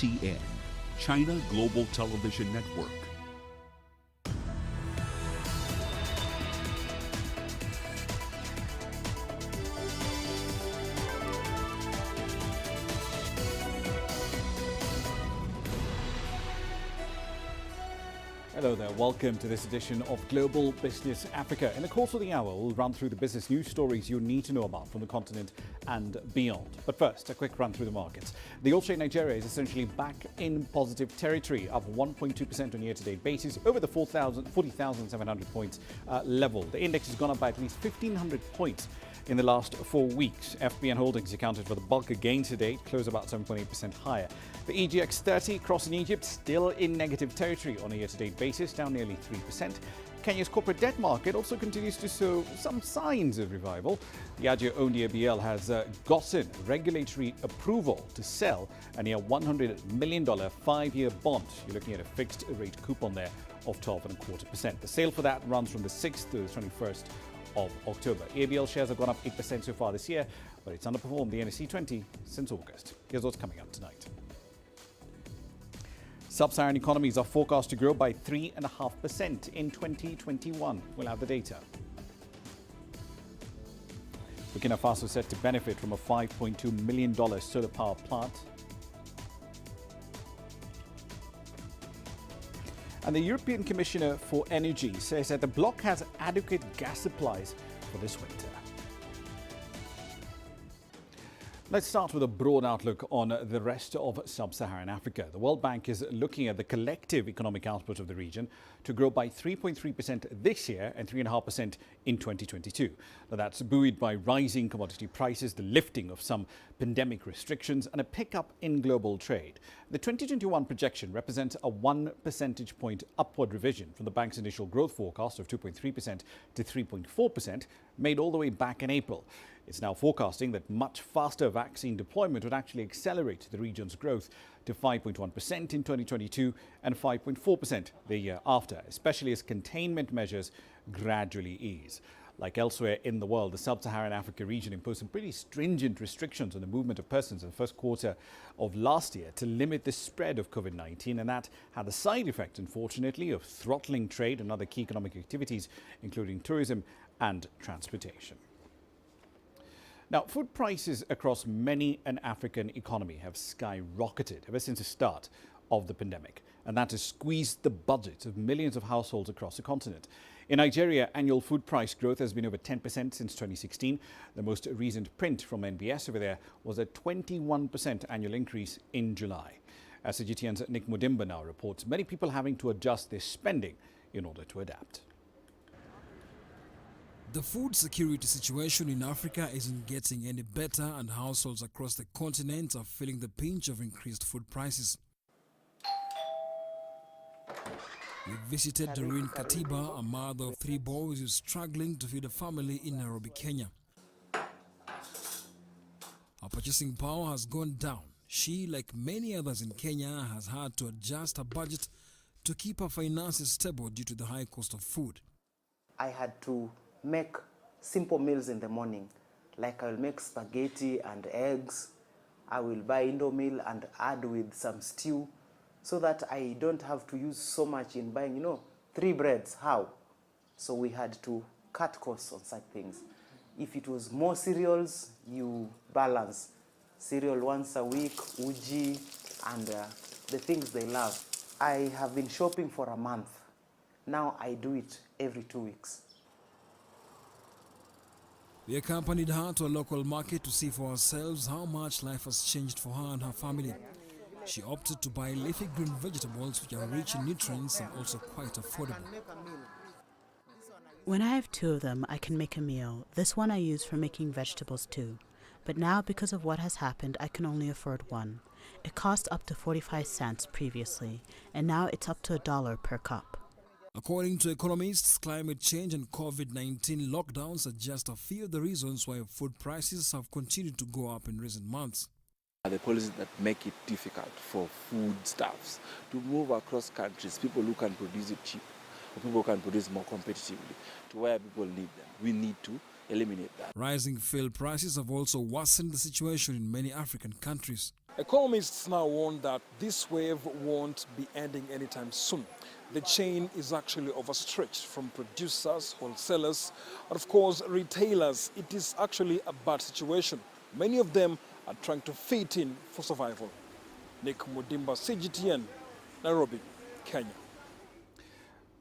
CGTN, China Global Television Network. Hello there, welcome to this edition of Global Business Africa. In the course of the hour, we'll run through the business news stories you need to know about from the continent and beyond. But first, a quick run through the markets. The oil trade Nigeria is essentially back in positive territory, up 1.2% on a year-to-date basis, over the 40,700 points level. The index has gone up by at least 1,500 points in the last 4 weeks. FBN Holdings accounted for the bulk of gains today, closed about 7.8% higher. The EGX 30 crossing Egypt still in negative territory on a year-to-date basis, down nearly 3%. Kenya's corporate debt market also continues to show some signs of revival. The Agio-owned ABL has gotten regulatory approval to sell a near $100 million 5-year bond. You're looking at a fixed rate coupon there of 12.25%. The sale for that runs from the 6th to the 21st of October. ABL shares have gone up 8% so far this year, but it's underperformed the NSE 20 since August. Here's what's coming up tonight. Sub-Saharan economies are forecast to grow by 3.5% in 2021. We'll have the data. Burkina Faso set to benefit from a $5.2 million solar power plant. And the European Commissioner for Energy says that the bloc has adequate gas supplies for this winter. Let's start with a broad outlook on the rest of sub-Saharan Africa. The World Bank is looking at the collective economic output of the region to grow by 3.3% this year and 3.5% in 2022. Now, that's buoyed by rising commodity prices, the lifting of some pandemic restrictions, and a pickup in global trade. The 2021 projection represents a 1 percentage point upward revision from the bank's initial growth forecast of 2.3% to 3.4%, made all the way back in April. It's now forecasting that much faster vaccine deployment would actually accelerate the region's growth to 5.1% in 2022 and 5.4% the year after, especially as containment measures gradually ease. Like elsewhere in the world, the sub-Saharan Africa region imposed some pretty stringent restrictions on the movement of persons in the first quarter of last year to limit the spread of COVID-19, and that had the side effect, unfortunately, of throttling trade and other key economic activities, including tourism and transportation. Now, food prices across many an African economy have skyrocketed ever since the start of the pandemic, and that has squeezed the budgets of millions of households across the continent. In Nigeria, annual food price growth has been over 10% since 2016. The most recent print from NBS over there was a 21% annual increase in July. As CGTN's Nick Mudimba now reports, many people having to adjust their spending in order to adapt. The food security situation in Africa isn't getting any better, and households across the continent are feeling the pinch of increased food prices. We visited Doreen Katiba, a mother of 3 boys who's struggling to feed a family in Nairobi, Kenya. Her purchasing power has gone down. She, like many others in Kenya, has had to adjust her budget to keep her finances stable due to the high cost of food. I had to make simple meals in the morning, like I'll make spaghetti and eggs. I will buy Indomie and add with some stew so that I don't have to use so much in buying, 3 breads. How? So we had to cut costs on such things. If it was more cereals, you balance cereal once a week, uji, and the things they love. I have been shopping for a month. Now I do it every 2 weeks. We accompanied her to a local market to see for ourselves how much life has changed for her and her family. She opted to buy leafy green vegetables which are rich in nutrients and also quite affordable. When I have 2 of them, I can make a meal. This one I use for making vegetable stew. But now, because of what has happened, I can only afford 1. It cost up to 45 cents previously, and now it's up to $1 per cup. According to economists, climate change and COVID-19 lockdowns are just a few of the reasons why food prices have continued to go up in recent months. The policies that make it difficult for foodstuffs to move across countries, people who can produce it cheap, or people who can produce more competitively, to where people need them. We need to eliminate that. Rising fuel prices have also worsened the situation in many African countries. Economists now warn that this wave won't be ending anytime soon. The chain is actually overstretched from producers, wholesalers, and of course retailers. It is actually a bad situation. Many of them are trying to fit in for survival. Nick Mudimba, CGTN, Nairobi, Kenya.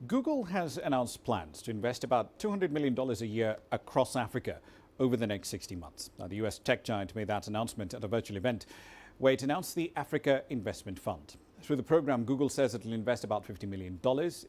Google has announced plans to invest about $200 million a year across Africa over the next 60 months. Now, the US tech giant made that announcement at a virtual event where it announced the Africa Investment Fund. Through the program, Google says it will invest about $50 million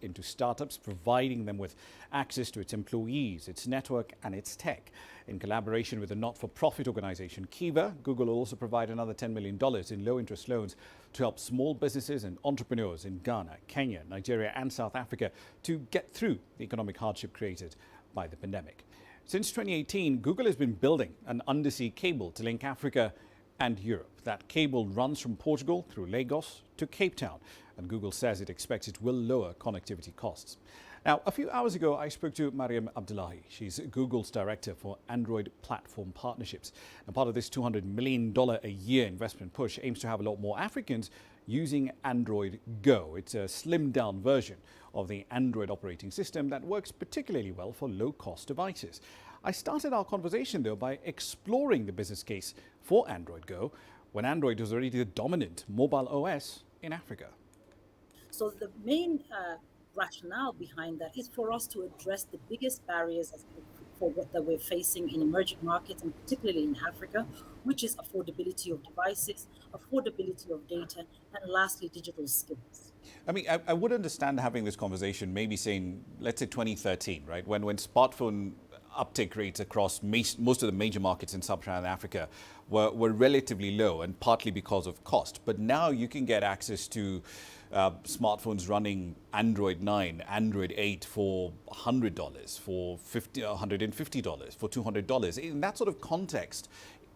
into startups, providing them with access to its employees, its network and its tech. In collaboration with the not-for-profit organization Kiva, Google will also provide another $10 million in low-interest loans to help small businesses and entrepreneurs in Ghana, Kenya, Nigeria and South Africa to get through the economic hardship created by the pandemic. Since 2018, Google has been building an undersea cable to link Africa and Europe. That cable runs from Portugal through Lagos to Cape Town, and Google says it expects it will lower connectivity costs. Now, a few hours ago, I spoke to Mariam Abdullahi. She's Google's director for Android platform partnerships. And part of this $200 million a year investment push aims to have a lot more Africans using Android Go. It's a slimmed down version of the Android operating system that works particularly well for low-cost devices. I started our conversation, though, by exploring the business case for Android Go when Android was already the dominant mobile OS in Africa. So the main rationale behind that is for us to address the biggest barriers for what that we're facing in emerging markets, and particularly in Africa, which is affordability of devices, affordability of data, and lastly, digital skills. I mean, I would understand having this conversation, maybe saying, let's say 2013, right, when smartphone uptake rates across most of the major markets in sub-Saharan Africa were relatively low, and partly because of cost. But now you can get access to smartphones running Android 9, Android 8 for $100, for $150, for $200. In that sort of context,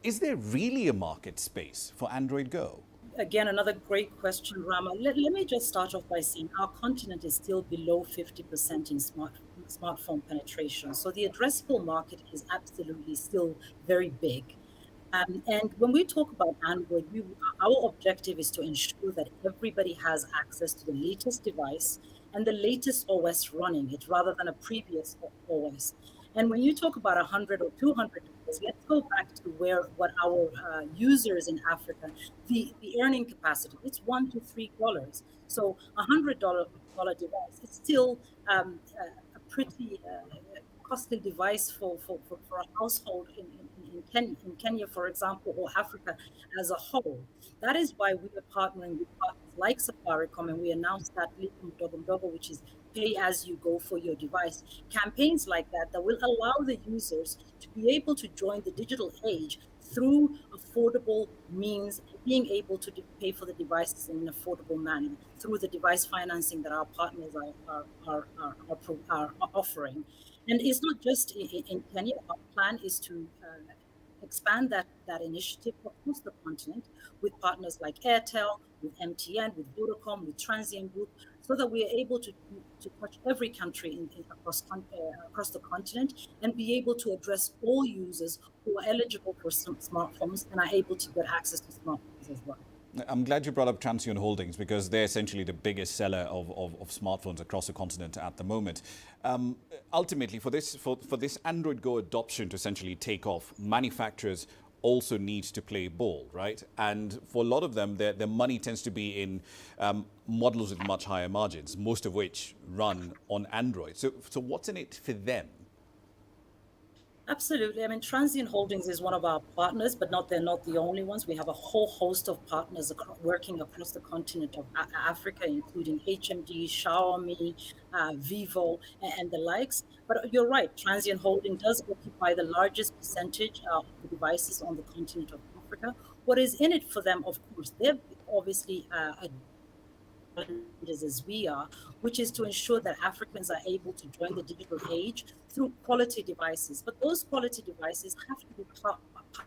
is there really a market space for Android Go? Again, another great question, Rama. Let me just start off by saying our continent is still below 50% in smartphone penetration. So the addressable market is absolutely still very big. And when we talk about Android, our objective is to ensure that everybody has access to the latest device and the latest OS running it rather than a previous OS. And when you talk about 100 or 200, let's go back to what our users in Africa, the earning capacity, it's $1 to $3. So $100 device is still a pretty costly device for a household in Kenya, for example, or Africa as a whole. That is why we are partnering with partners like Safaricom, and we announced that Mdogo, which is pay as you go for your device. Campaigns like that will allow the users to be able to join the digital age through affordable means, being able to pay for the devices in an affordable manner through the device financing that our partners are offering. And it's not just in Kenya. Our plan is to expand that initiative across the continent with partners like Airtel, with MTN, with Vodacom, with Transient Group, so that we are able to touch every country across the continent and be able to address all users who are eligible for some smartphones and are able to get access to smartphones as well. I'm glad you brought up Transient Holdings, because they're essentially the biggest seller of smartphones across the continent at the moment. Ultimately, for this Android Go adoption to essentially take off, manufacturers also need to play ball, right? And for a lot of them, their money tends to be in models with much higher margins, most of which run on Android. So what's in it for them? Absolutely. I mean, Transient Holdings is one of our partners, but they're not the only ones. We have a whole host of partners working across the continent of Africa, including HMD, Xiaomi, Vivo, and the likes. But you're right, Transient Holdings does occupy the largest percentage of the devices on the continent of Africa. What is in it for them, of course, they're obviously as we are, which is to ensure that Africans are able to join the digital age through quality devices. But those quality devices have to be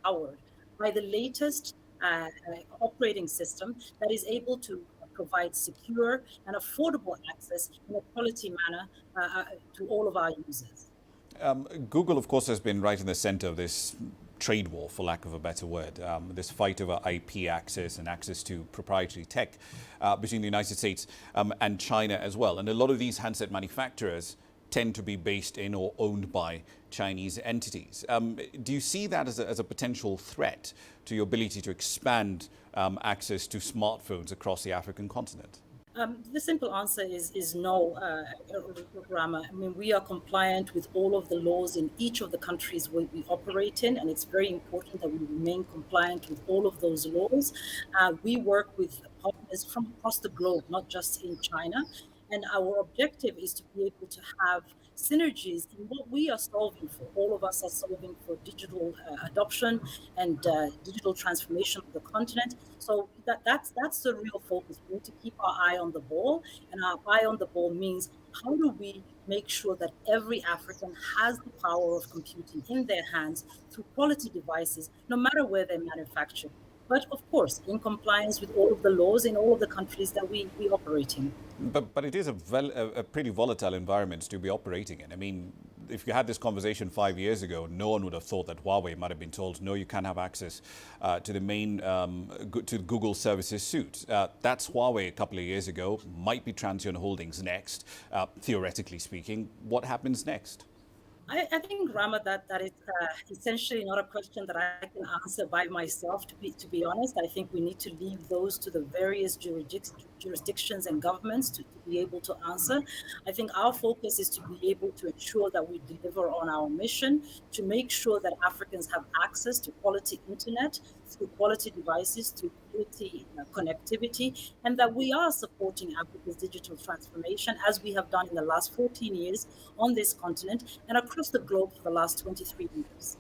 powered by the latest operating system that is able to provide secure and affordable access in a quality manner to all of our users. Google, of course, has been right in the center of this trade war, for lack of a better word, this fight over IP access and access to proprietary tech between the United States and China as well. And a lot of these handset manufacturers tend to be based in or owned by Chinese entities. Do you see that as a potential threat to your ability to expand access to smartphones across the African continent? The simple answer is no, Rama. I mean, we are compliant with all of the laws in each of the countries we operate in, and it's very important that we remain compliant with all of those laws. We work with partners from across the globe, not just in China. And our objective is to be able to have synergies in what we are solving for. All of us are solving for digital adoption and digital transformation of the continent. So that's the real focus. We need to keep our eye on the ball, and our eye on the ball means how do we make sure that every African has the power of computing in their hands through quality devices, no matter where they're manufactured. But of course, in compliance with all of the laws in all of the countries that we operate in. But it is a pretty volatile environment to be operating in. I mean, if you had this conversation 5 years ago, no one would have thought that Huawei might have been told, no, you can't have access to the main, to Google services suite. That's Huawei a couple of years ago, might be Transsion Holdings next, theoretically speaking. What happens next? I think, Rama, that is essentially not a question that I can answer by myself, to be honest. I think we need to leave those to the various jurisdictions and governments to be able to answer. I think our focus is to be able to ensure that we deliver on our mission, to make sure that Africans have access to quality internet, through quality devices, through quality connectivity, and that we are supporting Africa's digital transformation, as we have done in the last 14 years on this continent and across the globe for the last 23 years.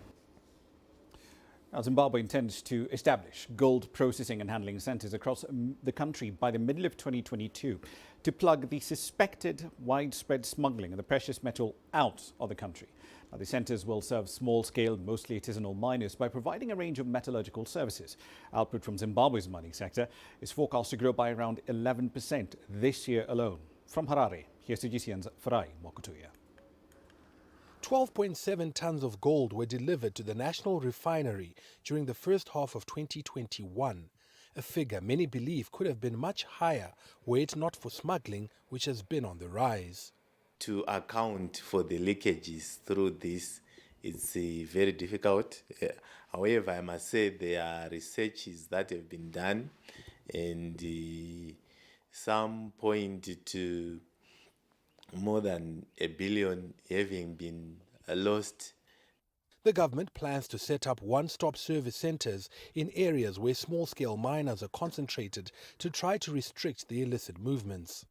Now, Zimbabwe intends to establish gold processing and handling centres across the country by the middle of 2022 to plug the suspected widespread smuggling of the precious metal out of the country. Now, the centres will serve small-scale, mostly artisanal miners by providing a range of metallurgical services. Output from Zimbabwe's mining sector is forecast to grow by around 11% this year alone. From Harare, here's CGTN's Farai Mokutuya. 12.7 tons of gold were delivered to the national refinery during the first half of 2021, a figure many believe could have been much higher were it not for smuggling, which has been on the rise. To account for the leakages through this, it's very difficult. However, I must say there are researches that have been done, and some point to more than $1 billion having been lost. The government plans to set up one-stop service centres in areas where small-scale miners are concentrated to try to restrict the illicit movements.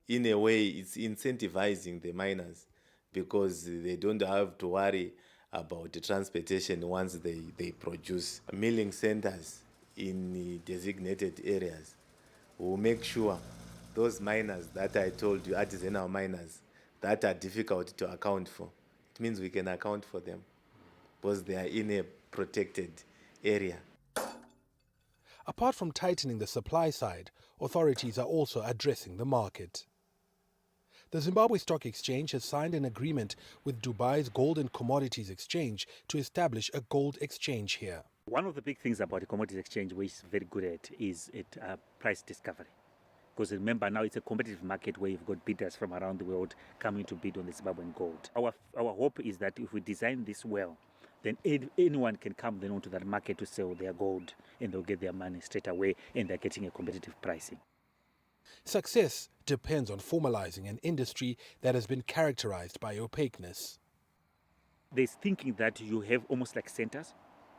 In a way, it's incentivizing the miners because they don't have to worry about the transportation once they produce. Milling centres in designated areas will make sure those miners that I told you, artisanal miners, that are difficult to account for, it means we can account for them because they are in a protected area. Apart from tightening the supply side, authorities are also addressing the market. The Zimbabwe Stock Exchange has signed an agreement with Dubai's Gold and Commodities Exchange to establish a gold exchange here. One of the big things about the commodities exchange, which is very good at, is price discovery. Because remember, now it's a competitive market where you've got bidders from around the world coming to bid on the Zimbabwean gold. Our hope is that if we design this well, then anyone can come then onto that market to sell their gold, and they'll get their money straight away, and they're getting a competitive pricing. Success depends on formalizing an industry that has been characterized by opaqueness. There's thinking that you have almost like centers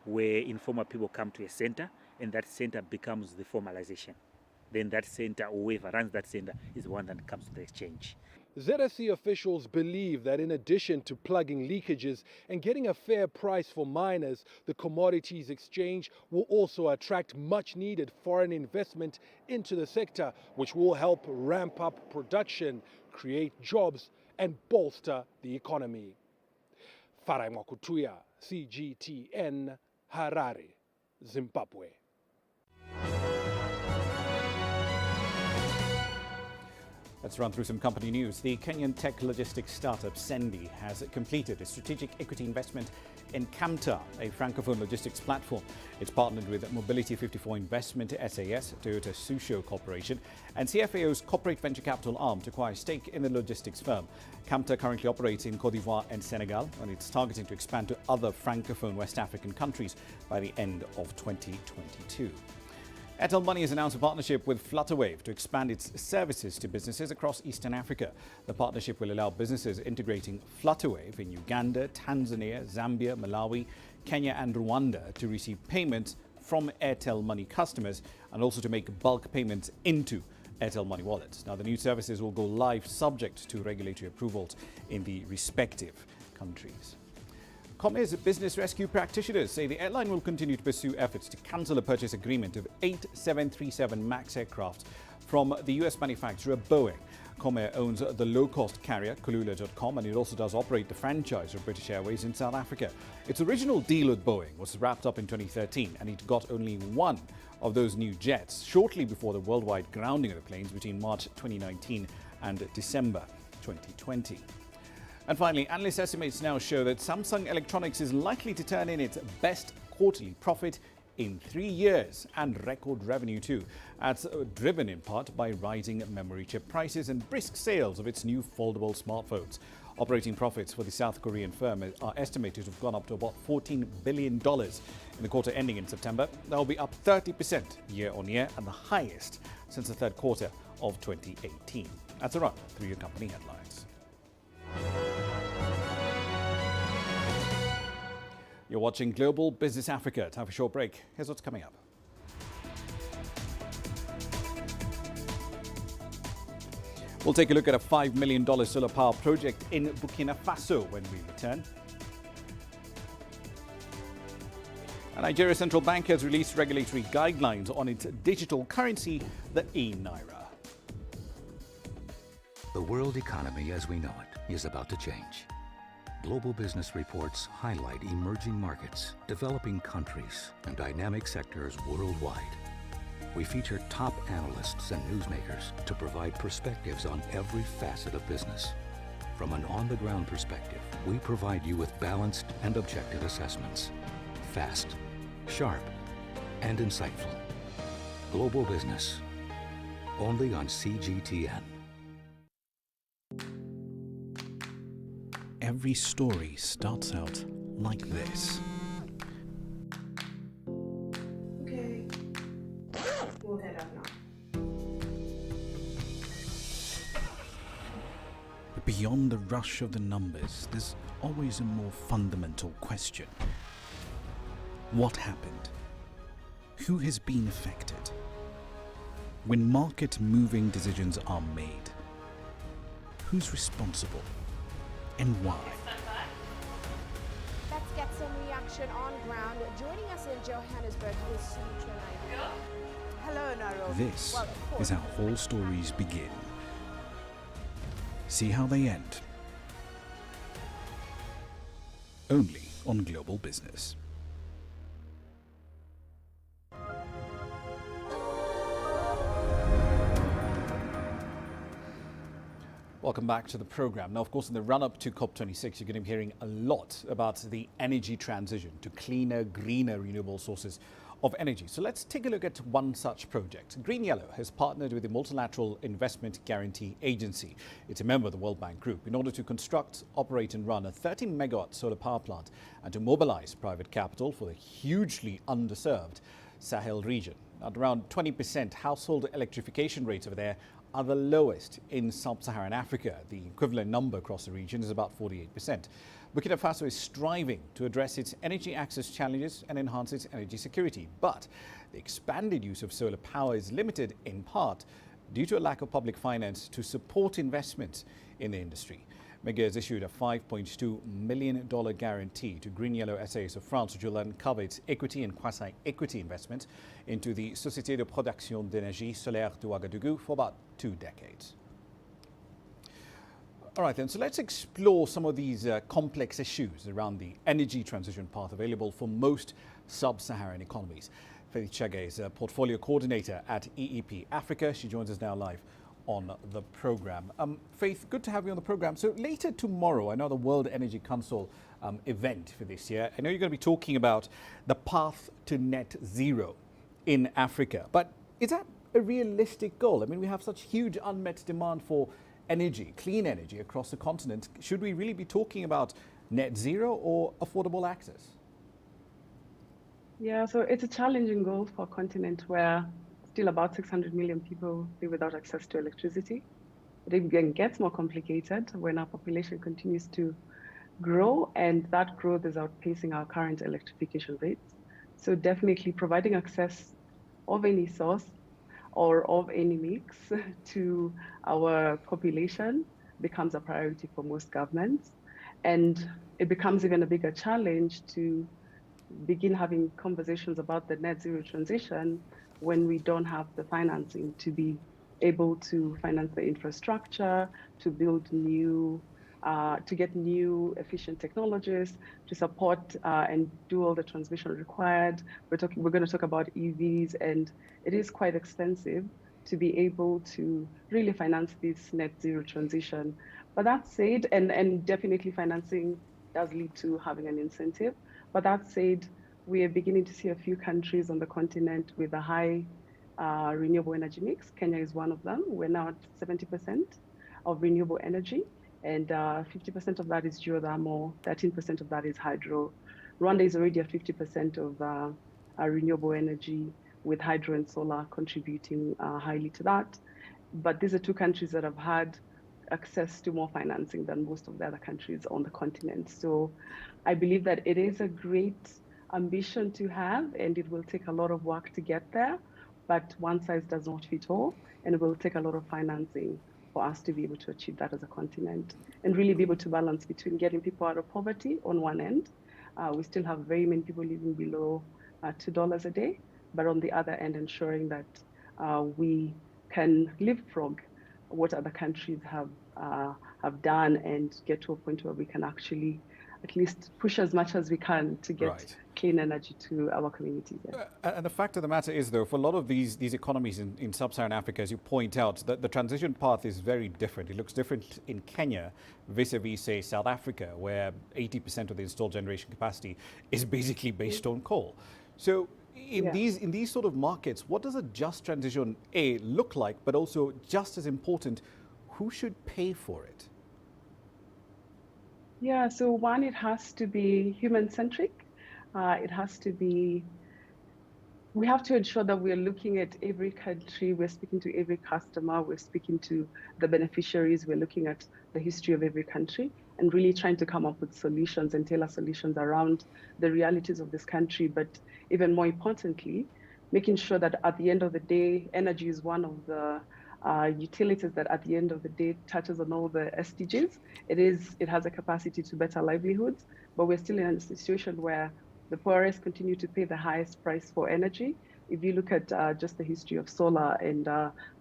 where informal people come to a center, and that center becomes the formalization. Then that center, or whoever runs that center, is the one that comes to the exchange. ZSE officials believe that in addition to plugging leakages and getting a fair price for miners, the commodities exchange will also attract much needed foreign investment into the sector, which will help ramp up production, create jobs and bolster the economy. Farai Mokutuya, CGTN, Harare, Zimbabwe. Let's run through some company news. The Kenyan tech logistics startup Sendi has completed a strategic equity investment in Camta, a francophone logistics platform. It's partnered with Mobility 54 Investment SAS, Toyota Susho Corporation, and CFAO's corporate venture capital arm to acquire stake in the logistics firm. Camta currently operates in Côte d'Ivoire and Senegal, and it's targeting to expand to other francophone West African countries by the end of 2022. Airtel Money has announced a partnership with Flutterwave to expand its services to businesses across Eastern Africa. The partnership will allow businesses integrating Flutterwave in Uganda, Tanzania, Zambia, Malawi, Kenya and Rwanda to receive payments from Airtel Money customers and also to make bulk payments into Airtel Money wallets. Now, the new services will go live subject to regulatory approvals in the respective countries. Come's business rescue practitioners say the airline will continue to pursue efforts to cancel a purchase agreement of 8 737 MAX aircraft from the US manufacturer Boeing. Come owns the low-cost carrier Kulula.com, and it also does operate the franchise of British Airways in South Africa. Its original deal with Boeing was wrapped up in 2013, and it got only one of those new jets shortly before the worldwide grounding of the planes between March 2019 and December 2020. And finally, analyst estimates now show that Samsung Electronics is likely to turn in its best quarterly profit in 3 years and record revenue too. That's driven in part by rising memory chip prices and brisk sales of its new foldable smartphones. Operating profits for the South Korean firm are estimated to have gone up to about $14 billion in the quarter ending in September. That will be up 30% year on year and the highest since the third quarter of 2018. That's a run through your company headlines. You're watching Global Business Africa. Time for a short break. Here's what's coming up. We'll take a look at a $5 million solar power project in Burkina Faso when we return. And Nigeria's central bank has released regulatory guidelines on its digital currency, the e-Naira. The world economy as we know it is about to change. Global business reports highlight emerging markets, developing countries, and dynamic sectors worldwide. We feature top analysts and newsmakers to provide perspectives on every facet of business. From an on-the-ground perspective, we provide you with balanced and objective assessments. Fast, sharp, and insightful. Global Business. Only on CGTN. Every story starts out like this. Okay. We'll head up now. But beyond the rush of the numbers, there's always a more fundamental question. What happened? Who has been affected? When market-moving decisions are made, who's responsible? And why? Let's get some reaction on ground. Joining us in Johannesburg is Sutra Nairobi. Hello, Nairobi. This is how all stories begin. See how they end. Only on Global Business. Welcome back to the program. Now, of course, in the run-up to COP26, you're going to be hearing a lot about the energy transition to cleaner, greener, renewable sources of energy. So let's take a look at one such project. Green Yellow has partnered with the Multilateral Investment Guarantee Agency. It's a member of the World Bank Group in order to construct, operate and run a 30-megawatt solar power plant and to mobilize private capital for the hugely underserved Sahel region. At around 20% household electrification rates over there are the lowest in sub-Saharan Africa. The equivalent number across the region is about 48%. Burkina Faso is striving to address its energy access challenges and enhance its energy security. But the expanded use of solar power is limited in part due to a lack of public finance to support investments in the industry. MEGA has issued a $5.2 million guarantee to Green Yellow SAS of France, which will uncover its equity and quasi-equity investments into the Société de Production d'Énergie Solaire de Ouagadougou for about 2 decades. All right, then, so let's explore some of these complex issues around the energy transition path available for most sub-Saharan economies. Faith Chege is a portfolio coordinator at EEP Africa. She joins us now live on the program. Faith, good to have you on the program. So later tomorrow, I know the World Energy Council event for this year, I know you're going to be talking about the path to net zero in Africa. But is that a realistic goal? I mean, we have such huge unmet demand for energy, clean energy across the continent. Should we really be talking about net zero or affordable access? Yeah, so it's a challenging goal for a continent where still about 600 million people live without access to electricity. It again gets more complicated when our population continues to grow, and that growth is outpacing our current electrification rates. So definitely providing access of any source or of any mix to our population becomes a priority for most governments. And it becomes even a bigger challenge to begin having conversations about the net zero transition when we don't have the financing to be able to finance the infrastructure, to build new, to get new efficient technologies, to support and do all the transmission required. We're going to talk about EVs, and it is quite expensive to be able to really finance this net zero transition. But that said, and definitely financing does lead to having an incentive. But that said, we are beginning to see a few countries on the continent with a high renewable energy mix. Kenya is one of them. We're now at 70% of renewable energy, and 50% of that is geothermal, 13% of that is hydro. Rwanda is already at 50% of renewable energy, with hydro and solar contributing highly to that. But these are two countries that have had access to more financing than most of the other countries on the continent. So I believe that it is a great ambition to have, and it will take a lot of work to get there, but one size does not fit all, and it will take a lot of financing for us to be able to achieve that as a continent and really be able to balance between getting people out of poverty on one end. We still have very many people living below $2 a day, but on the other end, ensuring that we can leapfrog what other countries have done and get to a point where we can actually at least push as much as we can to get clean energy to our communities. And the fact of the matter is, though, for a lot of these economies in sub-Saharan Africa, as you point out, that the transition path is very different. It looks different in Kenya vis-a-vis, say, South Africa, where 80% of the installed generation capacity is basically based on coal. So in these sort of markets, what does a just transition look like, but also just as important, who should pay for it? Yeah, so one, it has to be human-centric. It has to be, we have to ensure that we're looking at every country, we're speaking to every customer, we're speaking to the beneficiaries, we're looking at the history of every country and really trying to come up with solutions and tailor solutions around the realities of this country. But even more importantly, making sure that at the end of the day, energy is one of the utilities that at the end of the day touches on all the SDGs. It has a capacity to better livelihoods, but we're still in a situation where the poorest continue to pay the highest price for energy. If you look at just the history of solar and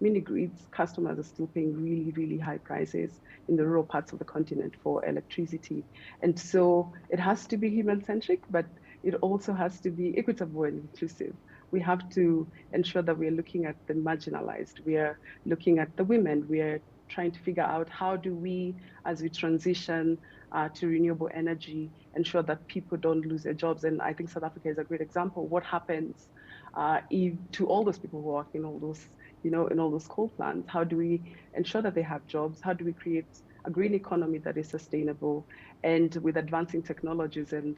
mini grids, customers are still paying really, really high prices in the rural parts of the continent for electricity. And so it has to be human-centric, but it also has to be equitable and inclusive. We have to ensure that we're looking at the marginalized. We are looking at the women. We are trying to figure out how do we, as we transition to renewable energy, ensure that people don't lose their jobs. And I think South Africa is a great example. What happens to all those people who work in all those, in all those coal plants? How do we ensure that they have jobs? How do we create a green economy that is sustainable? And with advancing technologies and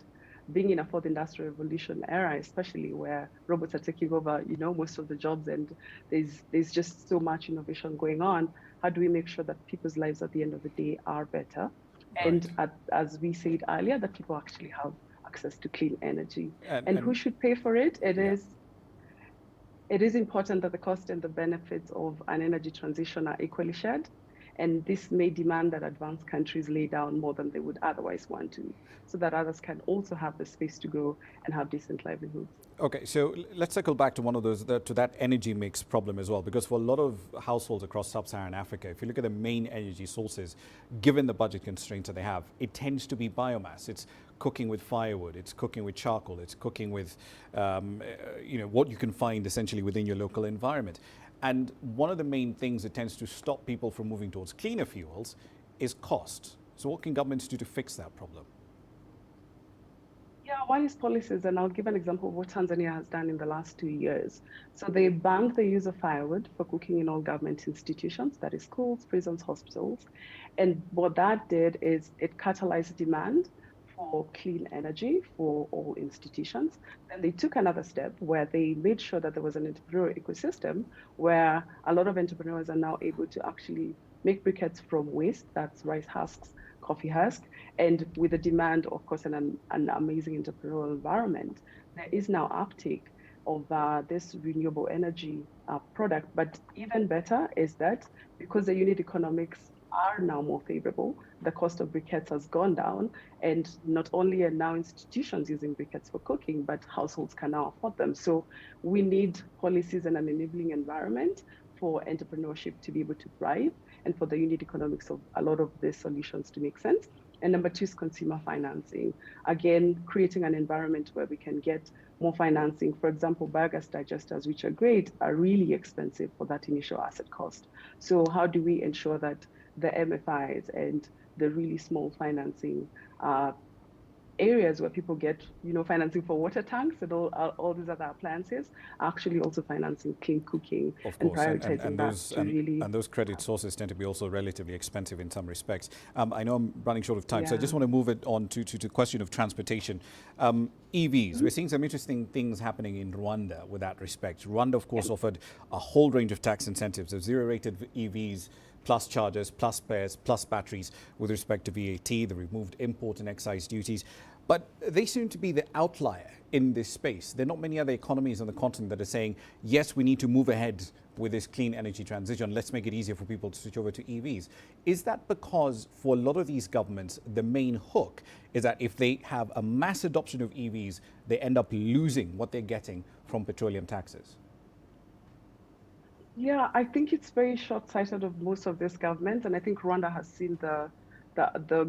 being in a fourth industrial revolution era, especially where robots are taking over, most of the jobs, and there's just so much innovation going on. How do we make sure that people's lives at the end of the day are better? And as we said earlier, that people actually have access to clean energy. And who should pay for it? It is important that the cost and the benefits of an energy transition are equally shared. And this may demand that advanced countries lay down more than they would otherwise want to, so that others can also have the space to grow and have decent livelihoods. Okay, so let's circle back to one of those, to that energy mix problem as well, because for a lot of households across sub-Saharan Africa, if you look at the main energy sources, given the budget constraints that they have, it tends to be biomass. It's cooking with firewood, it's cooking with charcoal, it's cooking with, what you can find essentially within your local environment. And one of the main things that tends to stop people from moving towards cleaner fuels is cost. So what can governments do to fix that problem? Yeah, one is policies, and I'll give an example of what Tanzania has done in the last 2 years. So they banned the use of firewood for cooking in all government institutions, that is schools, prisons, hospitals. And what that did is it catalyzed demand for clean energy for all institutions. Then they took another step where they made sure that there was an entrepreneurial ecosystem where a lot of entrepreneurs are now able to actually make briquettes from waste, that's rice husks, coffee husk, and with the demand, of course, an amazing entrepreneurial environment, there is now uptake of this renewable energy product. But even better is that because the unit economics are now more favorable, the cost of briquettes has gone down, and not only are now institutions using briquettes for cooking, but households can now afford them. So we need policies and an enabling environment for entrepreneurship to be able to thrive and for the unit economics of a lot of these solutions to make sense. And number two is consumer financing. Again, creating an environment where we can get more financing. For example, biogas digesters, which are great, are really expensive for that initial asset cost. So how do we ensure that the MFIs and the really small financing areas where people get, financing for water tanks and all these other appliances, actually also financing clean cooking and prioritizing and those credit sources tend to be also relatively expensive in some respects. I know I'm running short of time, so I just want to move it on to the question of transportation. EVs, we're seeing some interesting things happening in Rwanda with that respect. Rwanda, of course, offered a whole range of tax incentives of zero-rated EVs, plus chargers, plus spares, plus batteries with respect to VAT. They removed import and excise duties. But they seem to be the outlier in this space. There are not many other economies on the continent that are saying, yes, we need to move ahead with this clean energy transition. Let's make it easier for people to switch over to EVs. Is that because for a lot of these governments, the main hook is that if they have a mass adoption of EVs, they end up losing what they're getting from petroleum taxes? Yeah, I think it's very short-sighted of most of these governments, and I think Rwanda has seen the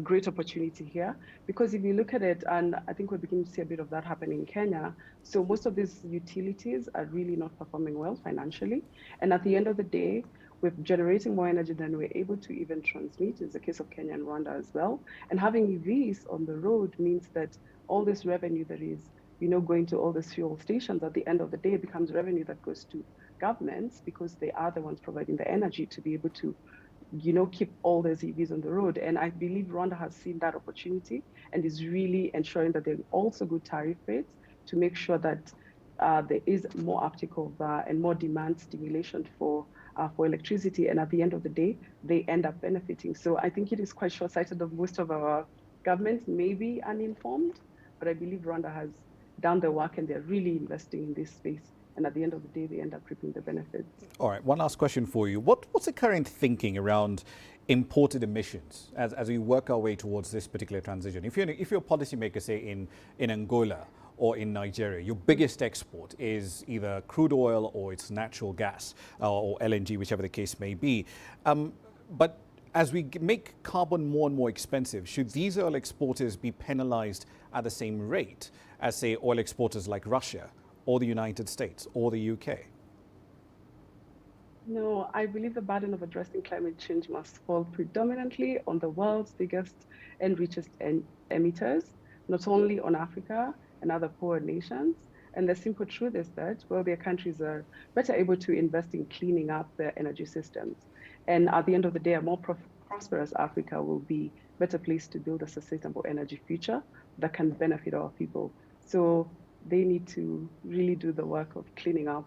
great opportunity here, because if you look at it, and I think we're beginning to see a bit of that happening in Kenya, so most of these utilities are really not performing well financially, and at the end of the day, we're generating more energy than we're able to even transmit. It's the case of Kenya and Rwanda as well, and having EVs on the road means that all this revenue that is, going to all these fuel stations at the end of the day becomes revenue that goes to governments, because they are the ones providing the energy to be able to, keep all those EVs on the road. And I believe Rwanda has seen that opportunity and is really ensuring that there are also good tariff rates to make sure that there is more uptake of and more demand stimulation for electricity. And at the end of the day, they end up benefiting. So I think it is quite short-sighted of most of our governments, maybe uninformed, but I believe Rwanda has done the work and they're really investing in this space. And at the end of the day, they end up reaping the benefits. All right, one last question for you. What's the current thinking around imported emissions as we work our way towards this particular transition? If you're a policymaker, say in Angola or in Nigeria, your biggest export is either crude oil or it's natural gas or LNG, whichever the case may be. But as we make carbon more and more expensive, should these oil exporters be penalized at the same rate as, say, oil exporters like Russia or the United States or the UK? No, I believe the burden of addressing climate change must fall predominantly on the world's biggest and richest emitters, not only on Africa and other poor nations. And the simple truth is that wealthier countries are better able to invest in cleaning up their energy systems. And at the end of the day, a more prosperous Africa will be better placed to build a sustainable energy future that can benefit our people. So they need to really do the work of cleaning up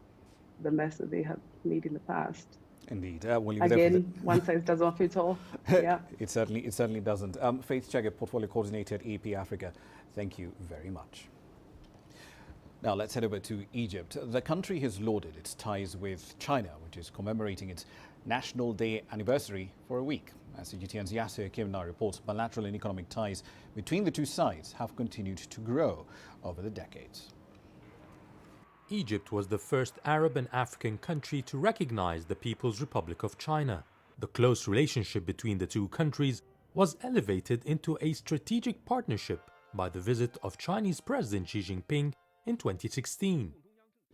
the mess that they have made in the past. Indeed. Again, one size does not fit all. Yeah. It certainly doesn't. Faith Chege, Portfolio Coordinator at EP Africa, thank you very much. Now let's head over to Egypt. The country has lauded its ties with China, which is commemorating its National Day anniversary for a week. As CGTN's Yasser Kimna reports, bilateral and economic ties between the two sides have continued to grow over the decades. Egypt was the first Arab and African country to recognize the People's Republic of China. The close relationship between the two countries was elevated into a strategic partnership by the visit of Chinese President Xi Jinping in 2016.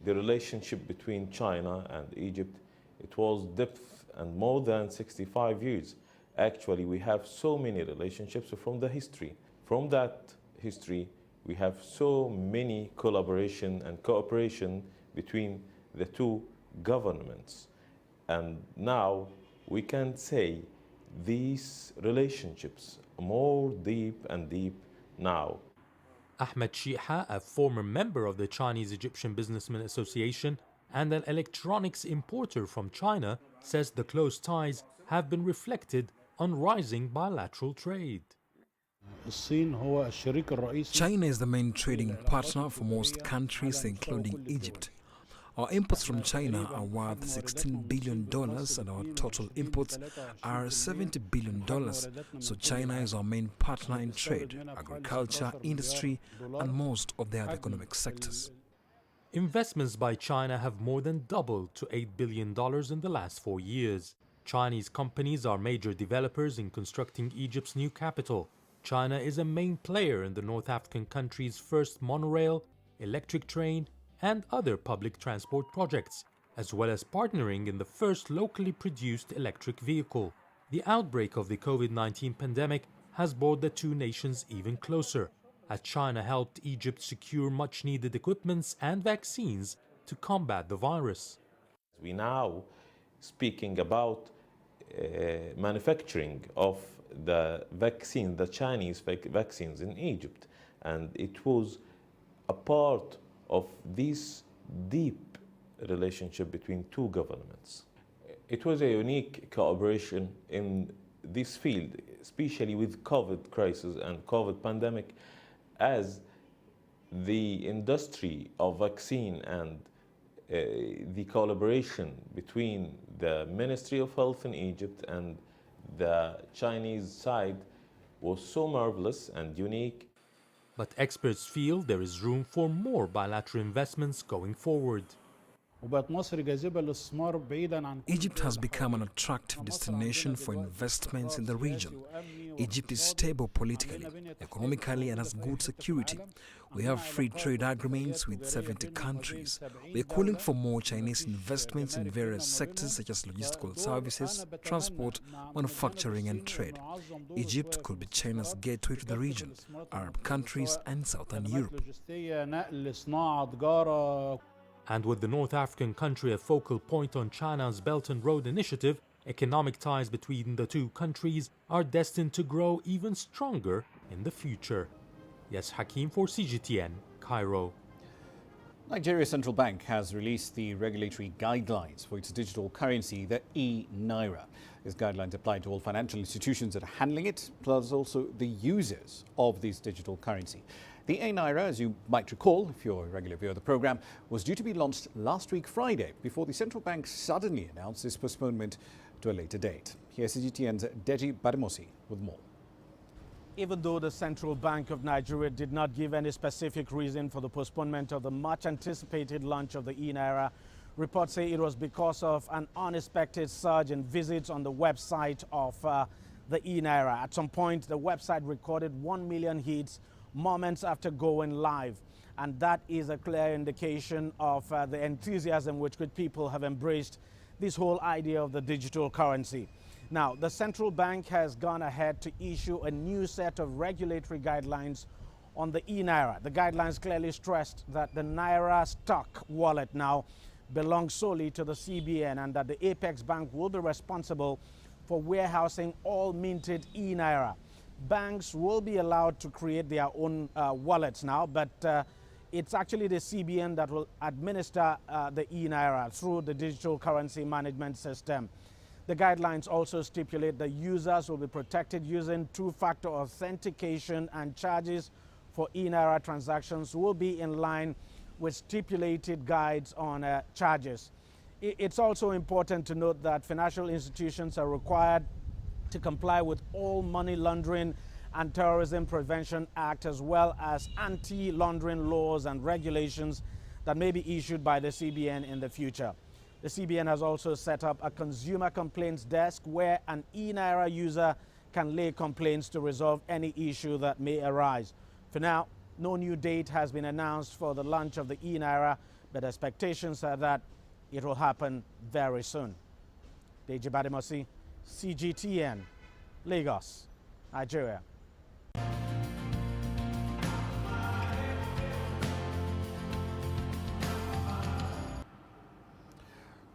The relationship between China and Egypt it was depth and more than 65 years. Actually, we have so many relationships from the history. From that history, we have so many collaboration and cooperation between the two governments. And now we can say these relationships are more deep and deep now. Ahmed Shiha, a former member of the Chinese-Egyptian Businessmen Association and an electronics importer from China, says the close ties have been reflected on rising bilateral trade. China is the main trading partner for most countries, including Egypt. Our imports from China are worth $16 billion and our total imports are $70 billion. So China is our main partner in trade, agriculture, industry, and most of the other economic sectors. Investments by China have more than doubled to $8 billion in the last 4 years. Chinese companies are major developers in constructing Egypt's new capital. China is a main player in the North African country's first monorail, electric train, and other public transport projects, as well as partnering in the first locally produced electric vehicle. The outbreak of the COVID-19 pandemic has brought the two nations even closer, as China helped Egypt secure much-needed equipments and vaccines to combat the virus. We now speaking about manufacturing of the vaccine, the Chinese vaccines in Egypt, and it was a part of this deep relationship between two governments. It was a unique cooperation in this field, especially with COVID crisis and COVID pandemic, as the industry of vaccine and the collaboration between the Ministry of Health in Egypt and the Chinese side was so marvelous and unique. But experts feel there is room for more bilateral investments going forward. Egypt has become an attractive destination for investments in the region. Egypt is stable politically, economically, and has good security. We have free trade agreements with 70 countries. We are calling for more Chinese investments in various sectors such as logistical services, transport, manufacturing, and trade. Egypt could be China's gateway to the region, Arab countries, and Southern Europe. And with the North African country a focal point on China's Belt and Road Initiative, economic ties between the two countries are destined to grow even stronger in the future. Yes, Hakim for CGTN, Cairo. Nigeria's central bank has released the regulatory guidelines for its digital currency, the e-Naira. These guidelines apply to all financial institutions that are handling it, plus also the users of this digital currency. The e-Naira, as you might recall, if you're a regular viewer of the program, was due to be launched last week Friday before the central bank suddenly announced its postponement to a later date. Here's CGTN's Deji Bademosi with more. Even though the Central Bank of Nigeria did not give any specific reason for the postponement of the much-anticipated launch of the e-Naira, reports say it was because of an unexpected surge in visits on the website of the e-Naira. At some point, the website recorded 1 million hits moments after going live, and that is a clear indication of the enthusiasm with which people have embraced this whole idea of the digital currency. Now, the central bank has gone ahead to issue a new set of regulatory guidelines on the e-Naira. The guidelines clearly stressed that the Naira stock wallet now belongs solely to the CBN and that the Apex Bank will be responsible for warehousing all minted e-Naira. Banks will be allowed to create their own wallets now, but it's actually the CBN that will administer the e-Naira through the digital currency management system. The guidelines also stipulate that users will be protected using two-factor authentication, and charges for e-Naira transactions will be in line with stipulated guides on charges. It's also important to note that financial institutions are required to comply with all money laundering and terrorism prevention act, as well as anti-laundering laws and regulations that may be issued by the CBN in the future. The CBN has also set up a consumer complaints desk where an e-Naira user can lay complaints to resolve any issue that may arise. For now, no new date has been announced for the launch of the e-Naira, but expectations are that it will happen very soon. Deji Badimosi, CGTN, Lagos, Nigeria.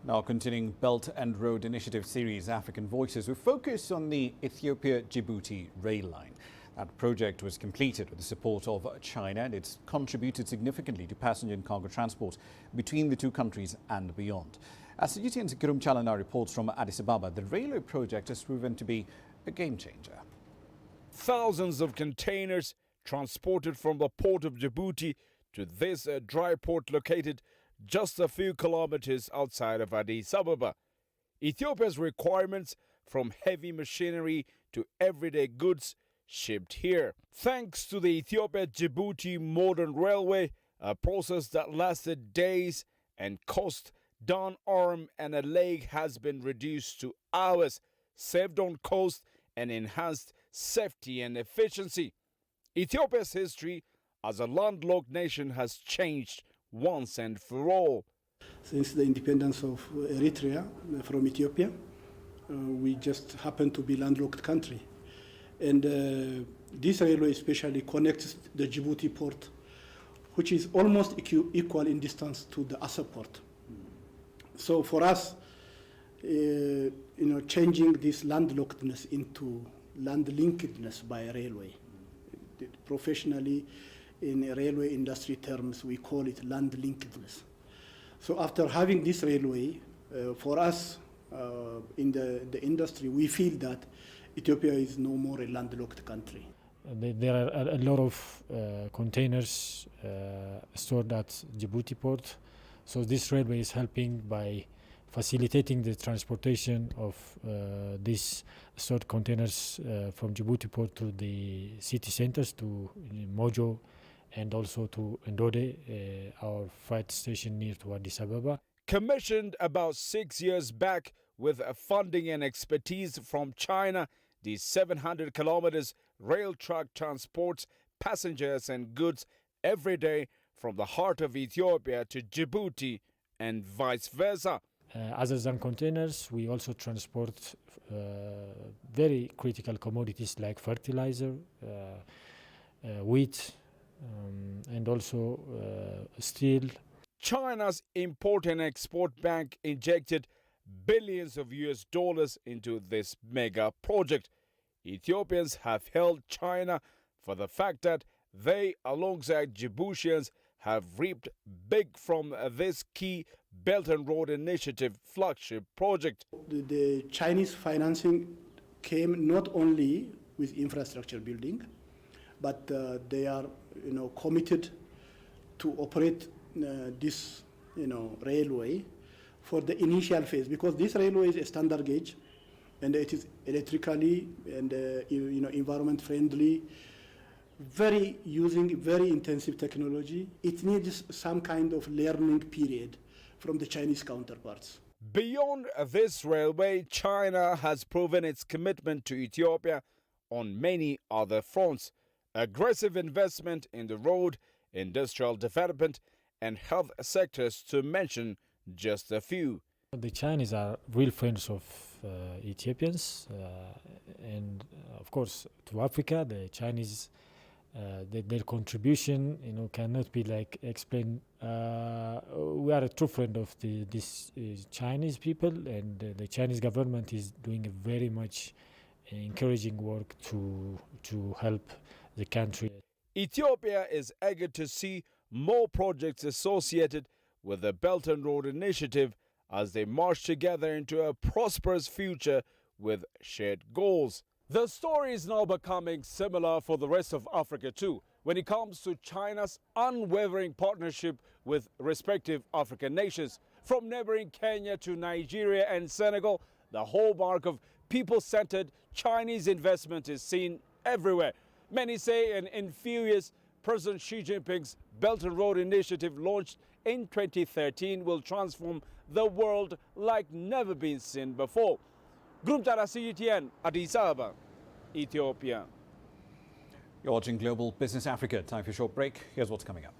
Now continuing Belt and Road Initiative series African Voices, we focus on the Ethiopia-Djibouti rail line. That project was completed with the support of China, and it's contributed significantly to passenger and cargo transport between the two countries and beyond. As CGTN's Kirum Chalana reports from Addis Ababa, the railway project has proven to be a game changer. Thousands of containers transported from the port of Djibouti to this dry port located just a few kilometers outside of Addis Ababa. Ethiopia's requirements from heavy machinery to everyday goods shipped here. Thanks to the Ethiopia-Djibouti modern railway, a process that lasted days and cost down arm and a leg has been reduced to hours, saved on cost and enhanced safety and efficiency. Ethiopia's history as a landlocked nation has changed once and for all. Since the independence of Eritrea from Ethiopia, we just happen to be landlocked country. And this railway especially connects the Djibouti port, which is almost equal in distance to the Assab port. So for us, changing this landlockedness into landlinkedness by railway, professionally, in railway industry terms, we call it landlinkedness. So after having this railway, for us in the industry, we feel that Ethiopia is no more a landlocked country. There are a lot of containers stored at Djibouti port. So this railway is helping by facilitating the transportation of these stored containers from Djibouti port to the city centers, to Mojo, and also to Ndode, our freight station near to Addis Ababa. Commissioned about 6 years back with funding and expertise from China, the 700 kilometers rail track transports passengers and goods every day from the heart of Ethiopia to Djibouti and vice versa. Other than containers, we also transport very critical commodities like fertilizer, wheat, and also steel. China's Import and Export Bank injected billions of US dollars into this mega project. Ethiopians have held China for the fact that they, alongside Djiboutians, have reaped big from this key Belt and Road Initiative flagship project. The Chinese financing came not only with infrastructure building, but they are committed to operate this railway for the initial phase, because this railway is a standard gauge and it is electrically and environment friendly, using very intensive technology. It needs some kind of learning period from the Chinese counterparts. Beyond this railway, China has proven its commitment to Ethiopia on many other fronts. Aggressive investment in the road, industrial development, and health sectors, to mention just a few. The Chinese are real friends of Ethiopians, and of course to Africa, the Chinese, their contribution, cannot be explained. We are a true friend of these Chinese people, and the Chinese government is doing a very much encouraging work to help the country. Ethiopia is eager to see more projects associated with the Belt and Road Initiative as they march together into a prosperous future with shared goals. The story is now becoming similar for the rest of Africa too, when it comes to China's unwavering partnership with respective African nations. From neighboring Kenya to Nigeria and Senegal, the hallmark of people-centered Chinese investment is seen everywhere. Many say an infurious President Xi Jinping's Belt and Road Initiative, launched in 2013, will transform the world like never been seen before. Grumtara CGTN, Addis Ababa, Ethiopia. You're watching Global Business Africa. Time for a short break. Here's what's coming up.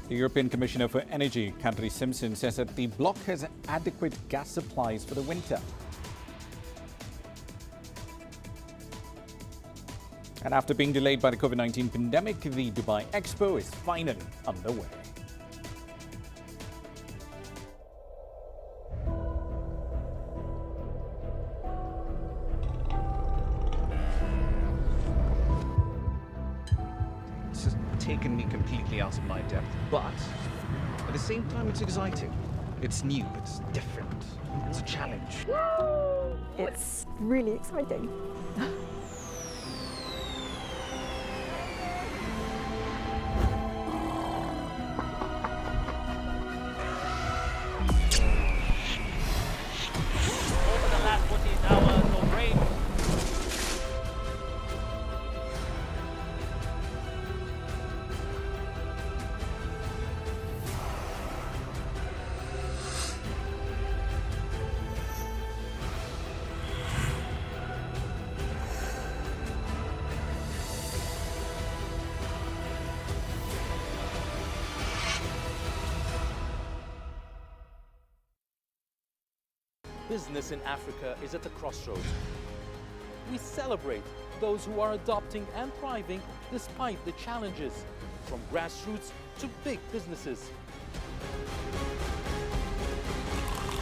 The European Commissioner for Energy, Kadri Simpson, says that the bloc has adequate gas supplies for the winter. And after being delayed by the COVID-19 pandemic, the Dubai Expo is finally underway. It's just taken me completely out of my depth, but at the same time it's exciting. It's new, it's different, it's a challenge. It's really exciting. Business in Africa is at the crossroads. We celebrate those who are adopting and thriving despite the challenges, from grassroots to big businesses.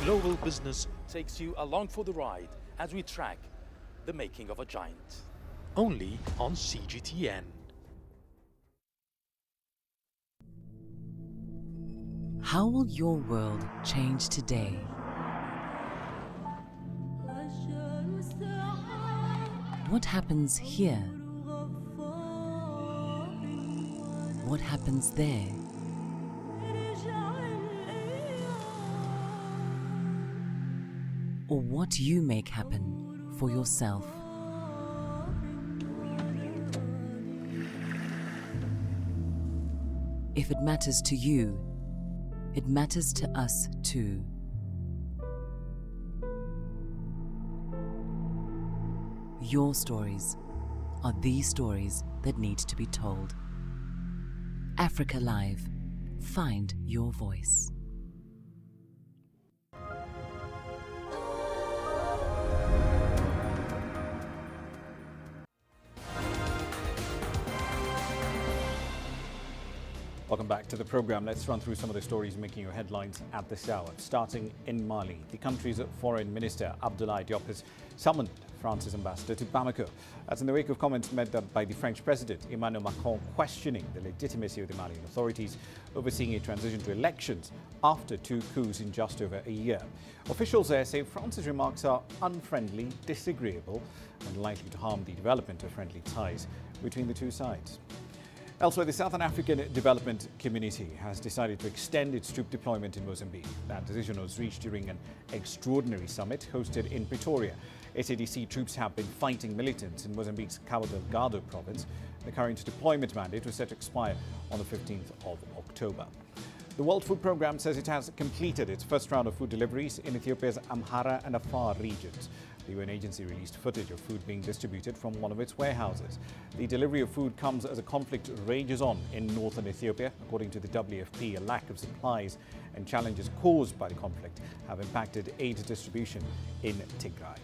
Global Business takes you along for the ride as we track the making of a giant. Only on CGTN. How will your world change today? What happens here? What happens there? Or what you make happen for yourself? If it matters to you, it matters to us too. Your stories are the stories that need to be told. Africa Live. Find your voice. Welcome back to the program. Let's run through some of the stories making your headlines at this hour. Starting in Mali, the country's foreign minister, Abdoulaye Diop, has summoned France's ambassador to Bamako. That's in the wake of comments made by the French president, Emmanuel Macron, questioning the legitimacy of the Malian authorities overseeing a transition to elections after 2 coups in just over a year. Officials there say France's remarks are unfriendly, disagreeable, and likely to harm the development of friendly ties between the two sides. Elsewhere, the Southern African Development Community has decided to extend its troop deployment in Mozambique. That decision was reached during an extraordinary summit hosted in Pretoria. SADC troops have been fighting militants in Mozambique's Cabo Delgado province. The current deployment mandate was set to expire on the 15th of October. The World Food Programme says it has completed its first round of food deliveries in Ethiopia's Amhara and Afar regions. The UN agency released footage of food being distributed from one of its warehouses. The delivery of food comes as a conflict rages on in northern Ethiopia. According to the WFP, a lack of supplies and challenges caused by the conflict have impacted aid distribution in Tigray.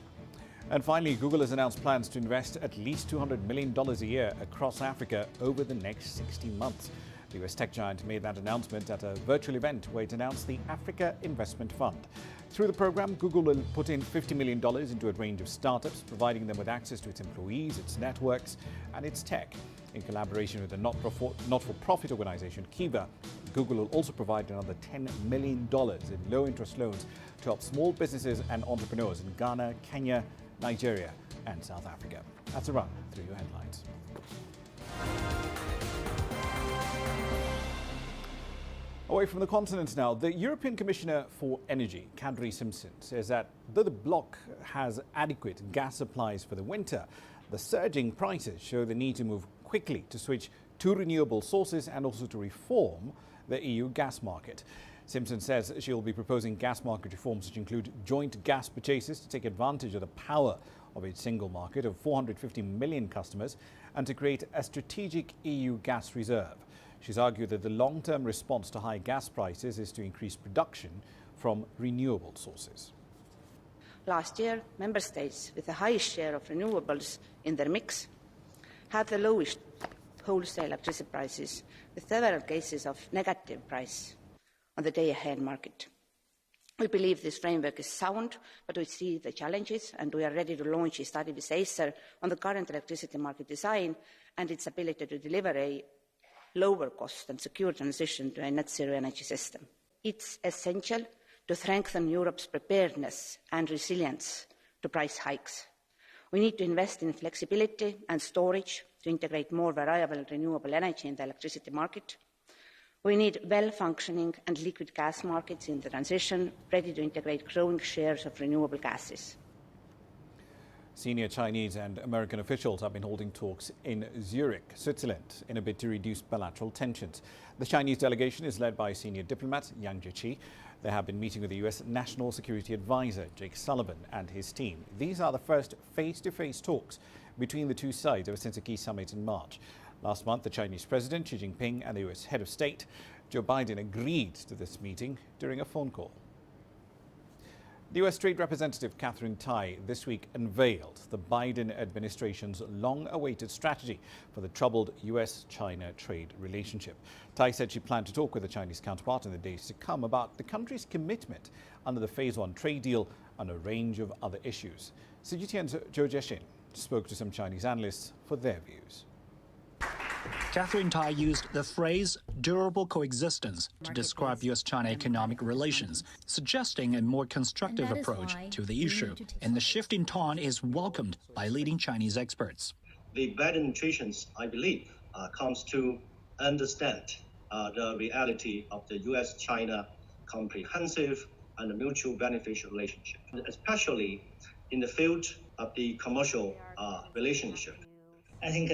And finally, Google has announced plans to invest at least $200 million a year across Africa over the next 16 months. The US tech giant made that announcement at a virtual event where it announced the Africa Investment Fund. Through the program, Google will put in $50 million into a range of startups, providing them with access to its employees, its networks, and its tech. In collaboration with the not-for-profit organization Kiva, Google will also provide another $10 million in low-interest loans to help small businesses and entrepreneurs in Ghana, Kenya, Nigeria, and South Africa. That's a run through your headlines. Away from the continent now, the European Commissioner for Energy, Kadri Simpson, says that though the bloc has adequate gas supplies for the winter, the surging prices show the need to move quickly to switch to renewable sources and also to reform the EU gas market. Simpson says she will be proposing gas market reforms which include joint gas purchases to take advantage of the power of its single market of 450 million customers and to create a strategic EU gas reserve. She's argued that the long-term response to high gas prices is to increase production from renewable sources. Last year, member states with the highest share of renewables in their mix had the lowest wholesale electricity prices, with several cases of negative price on the day-ahead market. We believe this framework is sound, but we see the challenges, and we are ready to launch a study with ACER on the current electricity market design and its ability to deliver a lower cost and secure transition to a net zero energy system. It's essential to strengthen Europe's preparedness and resilience to price hikes. We need to invest in flexibility and storage to integrate more variable and renewable energy in the electricity market. We need well-functioning and liquid gas markets in the transition, ready to integrate growing shares of renewable gases. Senior Chinese and American officials have been holding talks in Zurich, Switzerland, in a bid to reduce bilateral tensions. The Chinese delegation is led by senior diplomat Yang Jiechi. They have been meeting with the U.S. National Security Advisor Jake Sullivan and his team. These are the first face-to-face talks between the two sides ever since the key summit in March. Last month, the Chinese President Xi Jinping and the U.S. Head of State Joe Biden agreed to this meeting during a phone call. The U.S. Trade Representative Catherine Tai this week unveiled the Biden administration's long-awaited strategy for the troubled U.S.-China trade relationship. Tai said she planned to talk with the Chinese counterpart in the days to come about the country's commitment under the Phase 1 trade deal on a range of other issues. CGTN's Zhou Jiexin spoke to some Chinese analysts for their views. Catherine Tai used the phrase durable coexistence to describe U.S.-China economic relations, suggesting a more constructive approach to the issue. And the shift in tone is welcomed by leading Chinese experts. The Biden administration, I believe, comes to understand the reality of the U.S.-China comprehensive and mutual beneficial relationship, especially in the field of the commercial relationship. I think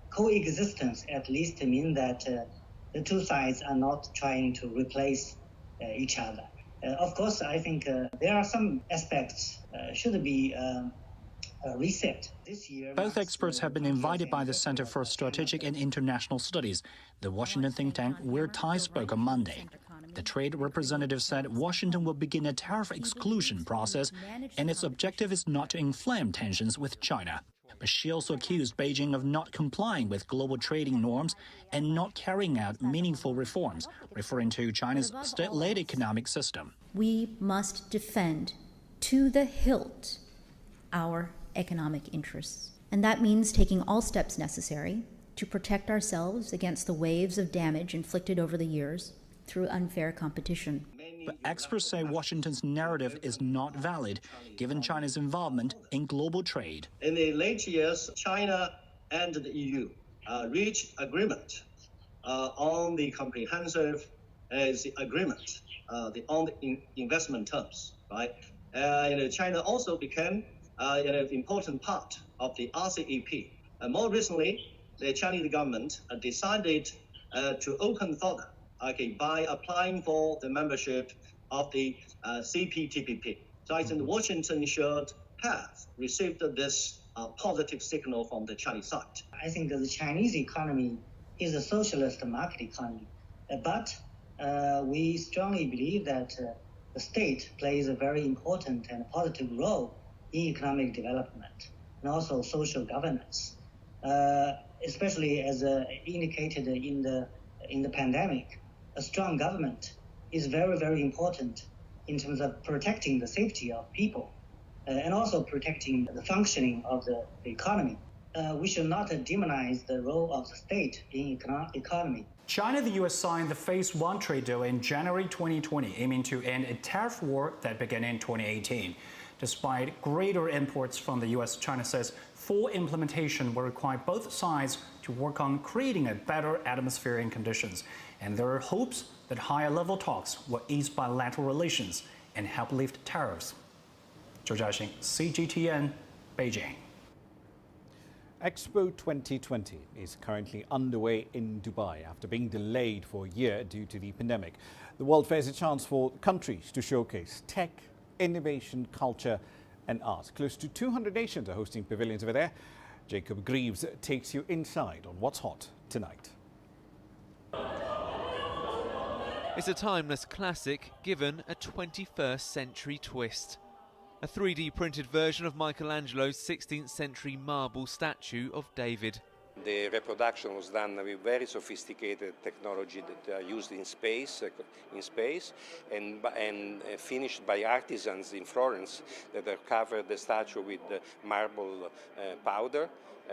coexistence at least means that the two sides are not trying to replace each other. Of course, I think there are some aspects should be reset. This year, both experts have been invited by the Center for Strategic and International Studies, the Washington think tank where Tai spoke on Monday. The trade representative said Washington will begin a tariff exclusion process, and its objective is not to inflame tensions with China. But she also accused Beijing of not complying with global trading norms and not carrying out meaningful reforms, referring to China's state-led economic system. We must defend to the hilt our economic interests. And that means taking all steps necessary to protect ourselves against the waves of damage inflicted over the years through unfair competition. But experts say Washington's narrative is not valid, given China's involvement in global trade. In the late years, China and the EU reached agreement on the comprehensive agreement on the investment terms, right? China also became an important part of the RCEP. More recently, the Chinese government decided to open further by applying for the membership of the CPTPP. So I think Washington should have received this positive signal from the Chinese side. I think the Chinese economy is a socialist market economy, but we strongly believe that the state plays a very important and positive role in economic development and also social governance, especially as indicated in the pandemic. A strong government is very, very important in terms of protecting the safety of people and also protecting the functioning of the economy. We should not demonize the role of the state in economy. China and the U.S. signed the Phase 1 trade deal in January 2020, aiming to end a tariff war that began in 2018. Despite greater imports from the U.S., China says full implementation will require both sides to work on creating a better atmospheric conditions. And there are hopes that higher-level talks will ease bilateral relations and help lift tariffs. Zhou Jiexin, CGTN, Beijing. Expo 2020 is currently underway in Dubai after being delayed for a year due to the pandemic. The World Fair is a chance for countries to showcase tech, innovation, culture and art. Close to 200 nations are hosting pavilions over there. Jacob Greaves takes you inside on what's hot tonight. It's a timeless classic given a 21st century twist. A 3D printed version of Michelangelo's 16th century marble statue of David. The reproduction was done with very sophisticated technology that are used in space, and finished by artisans in Florence that have covered the statue with marble powder.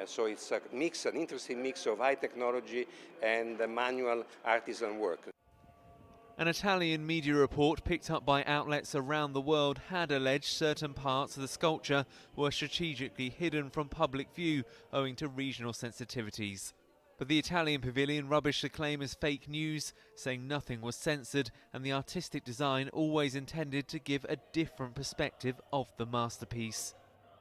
So it's a mix, an interesting mix of high technology and manual artisan work. An Italian media report picked up by outlets around the world had alleged certain parts of the sculpture were strategically hidden from public view owing to regional sensitivities. But the Italian pavilion rubbished the claim as fake news, saying nothing was censored and the artistic design always intended to give a different perspective of the masterpiece.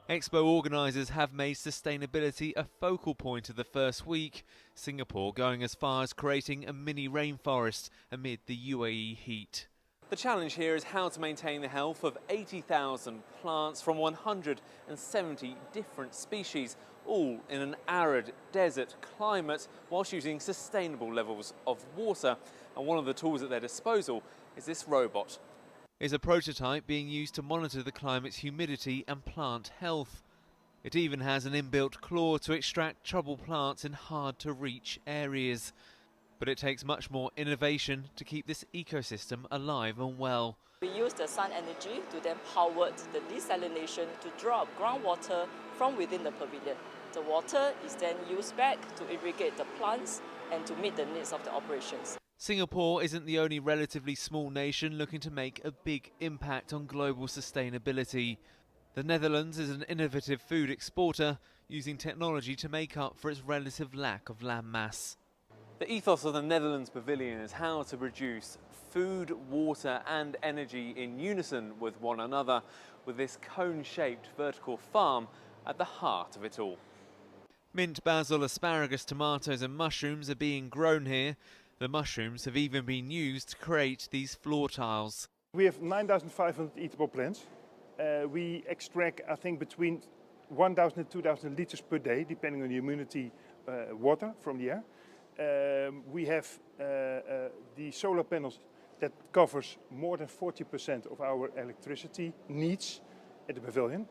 Expo organisers have made sustainability a focal point of the first week, Singapore going as far as creating a mini rainforest amid the UAE heat. The challenge here is how to maintain the health of 80,000 plants from 170 different species, all in an arid desert climate, whilst using sustainable levels of water. And one of the tools at their disposal is this robot. Is a prototype being used to monitor the climate's humidity and plant health. It even has an inbuilt claw to extract troubled plants in hard-to-reach areas. But it takes much more innovation to keep this ecosystem alive and well. We use the sun energy to then power the desalination to draw up groundwater from within the pavilion. The water is then used back to irrigate the plants and to meet the needs of the operations. Singapore isn't the only relatively small nation looking to make a big impact on global sustainability. The Netherlands is an innovative food exporter, using technology to make up for its relative lack of land mass. The ethos of the Netherlands Pavilion is how to produce food, water and energy in unison with one another, with this cone-shaped vertical farm at the heart of it all. Mint, basil, asparagus, tomatoes and mushrooms are being grown here. The mushrooms have even been used to create these floor tiles. We have 9,500 eatable plants. We extract, I think, between 1,000 and 2,000 liters per day, depending on the humidity, water from the air. We have the solar panels that covers more than 40% of our electricity needs at the pavilion.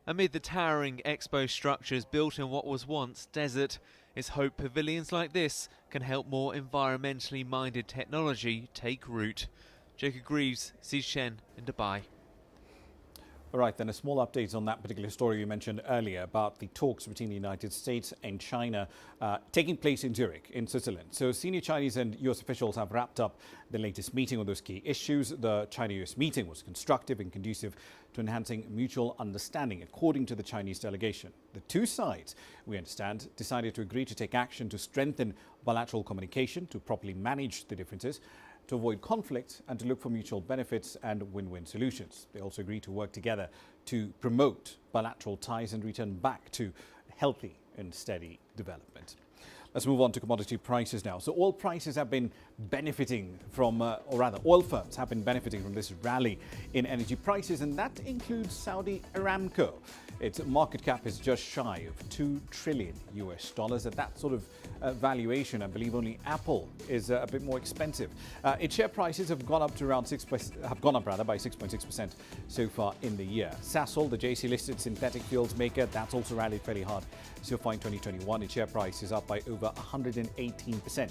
Amid the towering expo structures built in what was once desert, it's hoped pavilions like this can help more environmentally minded technology take root. Jacob Greaves, CGTN in Dubai. All right, then a small update on that particular story you mentioned earlier about the talks between the United States and China taking place in Zurich, in Switzerland. So senior Chinese and US officials have wrapped up the latest meeting on those key issues. The China-US meeting was constructive and conducive to enhancing mutual understanding, according to the Chinese delegation. The two sides, we understand, decided to agree to take action to strengthen bilateral communication, to properly manage the differences, to avoid conflict and to look for mutual benefits and win-win solutions. They also agreed to work together to promote bilateral ties and return back to healthy and steady development. Let's move on to commodity prices now. So oil prices have been benefiting from, or rather oil firms have been benefiting from this rally in energy prices, and that includes Saudi Aramco. Its market cap is just shy of $2 trillion. At that sort of valuation, I believe only Apple is a bit more expensive. Its share prices have gone up to around by 6.6% so far in the year. Sasol, the JC-listed synthetic fuels maker, that's also rallied fairly hard so far in 2021. Its share price is up by over 118%.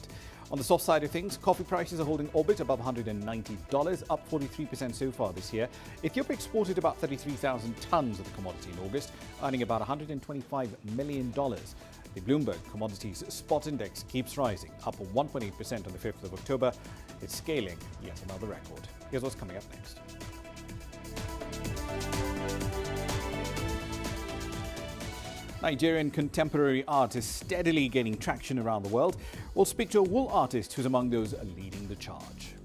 On the soft side of things, coffee prices are holding orbit above $190, up 43% so far this year. Ethiopia exported about 33,000 tons of the commodity in August, earning about $125 million. The Bloomberg Commodities Spot Index keeps rising, up 1.8% on the 5th of October. It's scaling yet another record. Here's what's coming up next. Nigerian contemporary art is steadily gaining traction around the world. We'll speak to a wool artist who's among those leading the charge.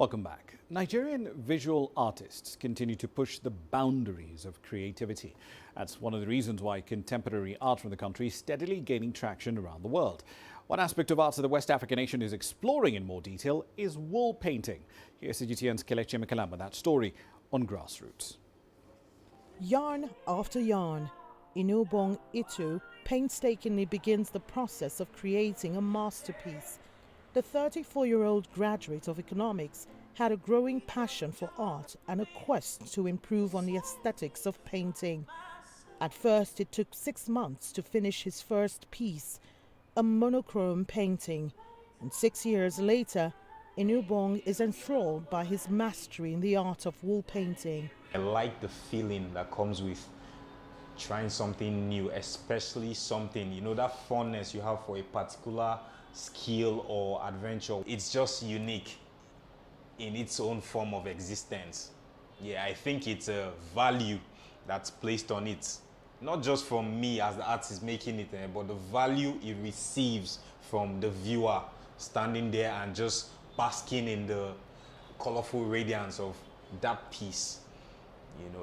Welcome back. Nigerian visual artists continue to push the boundaries of creativity. That's one of the reasons why contemporary art from the country is steadily gaining traction around the world. One aspect of art that the West African nation is exploring in more detail is wool painting. Here's CGTN's Kelechi Mekalamba, that story on Grassroots. Yarn after yarn, Inubong Itu painstakingly begins the process of creating a masterpiece. The 34-year-old graduate of economics had a growing passion for art and a quest to improve on the aesthetics of painting. At first, it took 6 months to finish his first piece, a monochrome painting. And 6 years later, Inubong is enthralled by his mastery in the art of wool painting. I like the feeling that comes with trying something new, especially something, that fondness you have for a particular skill or adventure. It's just unique in its own form of existence. Yeah, I think it's a value that's placed on it, not just from me as the artist making it, but the value it receives from the viewer standing there and just basking in the colorful radiance of that piece.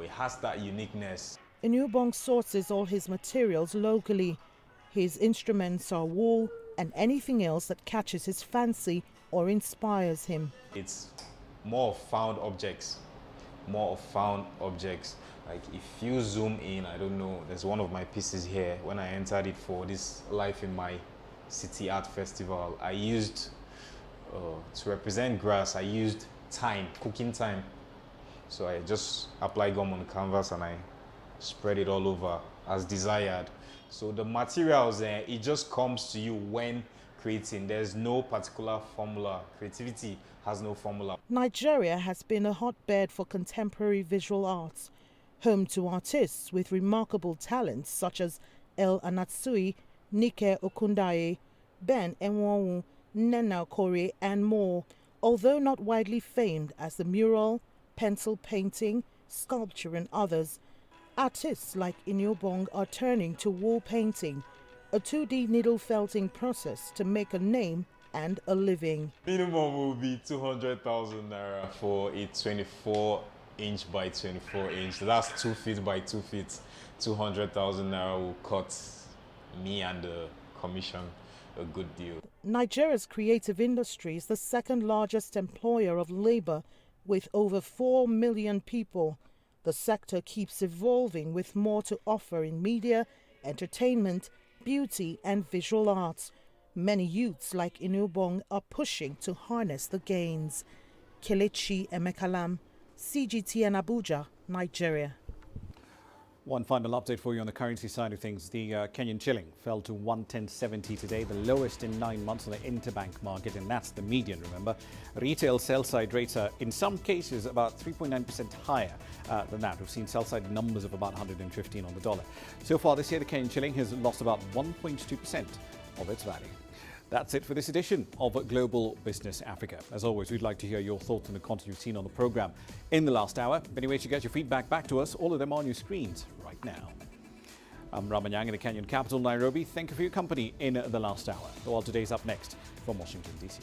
It has that uniqueness. Inubong sources all his materials locally. His instruments are wool and anything else that catches his fancy or inspires him. It's more of found objects. Like if you zoom in, I don't know, there's one of my pieces here. When I entered it for this Life in My City Art Festival, I used, to represent grass, I used thyme, cooking thyme. So I just applied gum on the canvas and I spread it all over as desired. So the materials, it just comes to you when creating. There's no particular formula. Creativity has no formula. Nigeria has been a hotbed for contemporary visual arts, home to artists with remarkable talents such as El Anatsui, Nike Okundaye, Ben Enwonwu, Nena Kore, and more. Although not widely famed as the mural, pencil painting, sculpture, and others, artists like Inubong are turning to wool painting, a 2D needle felting process to make a name and a living. Minimum will be 200,000 naira for a 24-inch by 24-inch. That's 2 feet by 2 feet. 200,000 naira will cut me and the commission a good deal. Nigeria's creative industry is the second largest employer of labor with over 4 million people. The sector keeps evolving with more to offer in media, entertainment, beauty and visual arts. Many youths like Inubong are pushing to harness the gains. Kelechi Emekalam, CGTN Abuja, Nigeria. One final update for you on the currency side of things. The Kenyan shilling fell to 110.70 today, the lowest in 9 months on the interbank market, and that's the median, remember. Retail sell-side rates are, in some cases, about 3.9% higher than that. We've seen sell-side numbers of about 115 on the dollar. So far this year, the Kenyan shilling has lost about 1.2% of its value. That's it for this edition of Global Business Africa. As always, we'd like to hear your thoughts on the content you've seen on the program in the last hour. Many ways to get your feedback back to us, all of them on your screens right now. I'm Ramah Nyang in the Kenyan capital, Nairobi. Thank you for your company in the last hour. The world today's up next from Washington, D.C.